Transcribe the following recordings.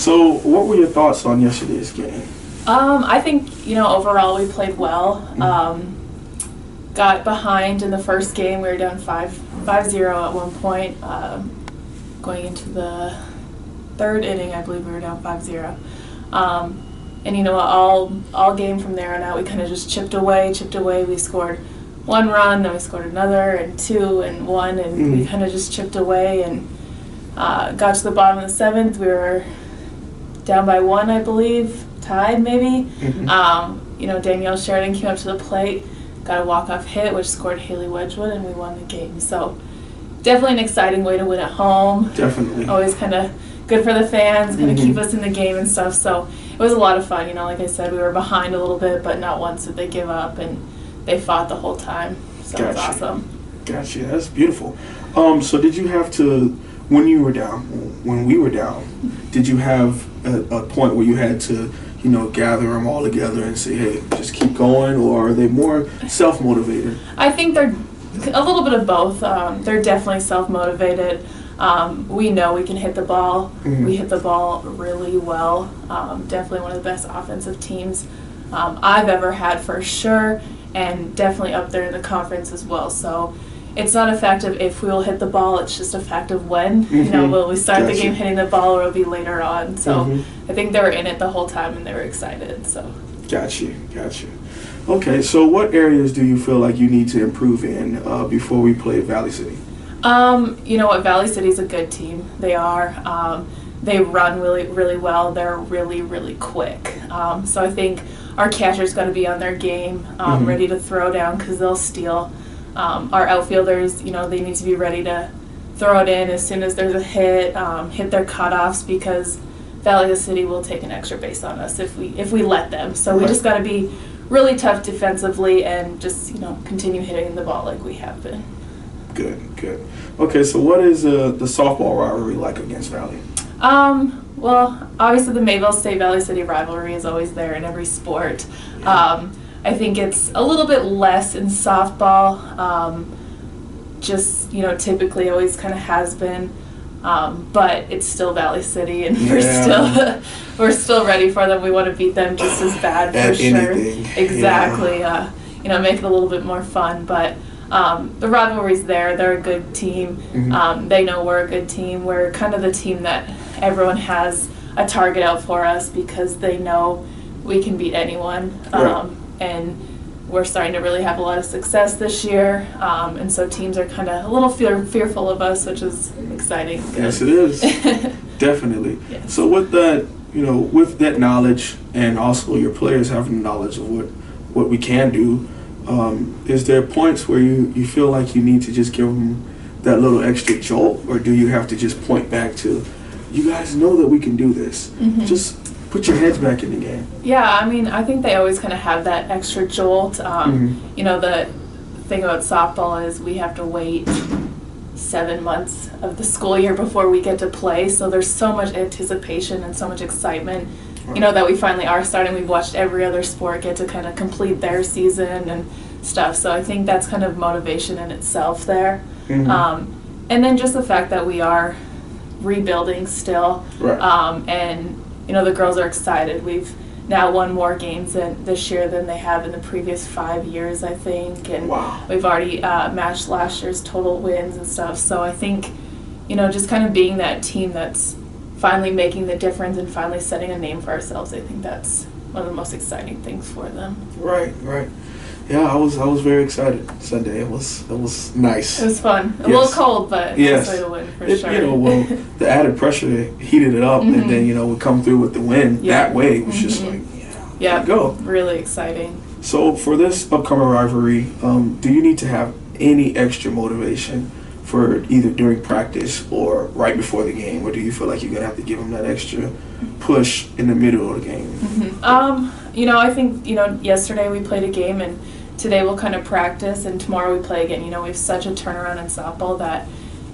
So, what were your thoughts on yesterday's game? I think, overall we played well. Got behind in the first game. We were down 5-0 at one point. Going into the third inning, I believe we were down 5-0. And all game from there on out, we kind of just chipped away. We scored one run, then we scored another, and two, and one, and we kind of just chipped away and got to the bottom of the seventh. We were down by one, I believe, tied maybe. Danielle Sheridan came up to the plate, got a walk-off hit, which scored Haley Wedgwood, and we won the game. So definitely an exciting way to win at home. Definitely. Always kind of good for the fans, kind of keep us in the game and stuff. So it was a lot of fun. Like I said, we were behind a little bit, but not once did they give up, and they fought the whole time. So it was awesome. Gotcha. That's beautiful. So did you have to, when we were down, did you have a point where you had to, gather them all together and say, hey, just keep going, or are they more self-motivated? I think they're a little bit of both. They're definitely self-motivated. We know we can hit the ball. We hit the ball really well. Definitely one of the best offensive teams I've ever had for sure, and definitely up there in the conference as well. So it's not a fact of if we will hit the ball, it's just a fact of when. Will we start the game hitting the ball, or will it be later on? So I think they were in it the whole time and they were excited. So. Gotcha. Okay, so what areas do you feel like you need to improve in before we play Valley City? Valley City's a good team. They are. They run really, really well. They're really, really quick. So I think our catcher's got to be on their game, ready to throw down because they'll steal. Our outfielders, they need to be ready to throw it in as soon as there's a hit their cutoffs, because Valley City will take an extra base on us if we let them. So we just got to be really tough defensively and just continue hitting the ball like we have been. Good. Okay, so what is the softball rivalry like against Valley? Well, obviously the Mayville State Valley City rivalry is always there in every sport. Yeah. I think it's a little bit less in softball. Typically always kind of has been. But it's still Valley City, and we're still ready for them. We want to beat them just as bad for sure. Exactly. Yeah. Make it a little bit more fun. But the rivalry's there. They're a good team. They know we're a good team. We're kind of the team that everyone has a target out for us because they know we can beat anyone. And we're starting to really have a lot of success this year, and so teams are kind of a little fearful of us, which is exciting. Yes, it is. Definitely. Yes. So with that, with that knowledge, and also your players having knowledge of what we can do, is there points where you feel like you need to just give them that little extra jolt, or do you have to just point back to, you guys know that we can do this? Just put your heads back in the game. Yeah, I think they always kind of have that extra jolt. The thing about softball is we have to wait 7 months of the school year before we get to play, so there's so much anticipation and so much excitement, that we finally are starting. We've watched every other sport get to kind of complete their season and stuff, so I think that's kind of motivation in itself there. And then just the fact that we are rebuilding still, and the girls are excited. We've now won more games this year than they have in the previous 5 years, I think. And we've already matched last year's total wins and stuff. So I think, just kind of being that team that's finally making the difference and finally setting a name for ourselves, I think that's one of the most exciting things for them. Right. Yeah, I was very excited Sunday. It was nice. It was fun. A little cold, but nice way to win for sure. The added pressure heated it up, and then we come through with the win that way. It was just like, go. Really exciting. So for this upcoming rivalry, do you need to have any extra motivation for either during practice or right before the game, or do you feel like you're gonna have to give them that extra push in the middle of the game? I think yesterday we played a game, and today we'll kind of practice, and tomorrow we play again. We have such a turnaround in softball that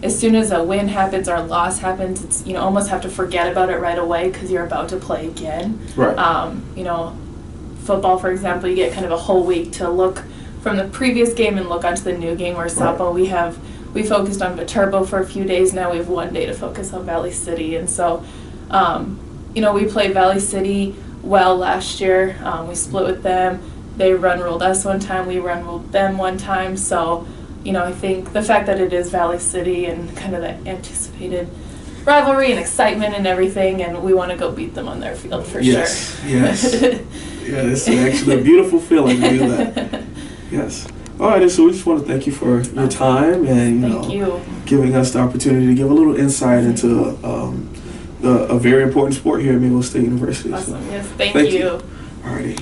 as soon as a win happens or a loss happens, it's almost have to forget about it right away because you're about to play again. Right. Football, for example, you get kind of a whole week to look from the previous game and look onto the new game. Where softball, we focused on Viterbo for a few days. Now we have 1 day to focus on Valley City, and so we played Valley City well last year. We split with them. They run-ruled us one time. We run-ruled them one time. So, I think the fact that it is Valley City and kind of the anticipated rivalry and excitement and everything, and we want to go beat them on their field for sure. Yes. Yeah, it's actually a beautiful feeling to do that. Yes. All right, so we just want to thank you for your time and giving us the opportunity to give a little insight into a very important sport here at Mayville State University. Awesome. So, yes, thank you. All righty.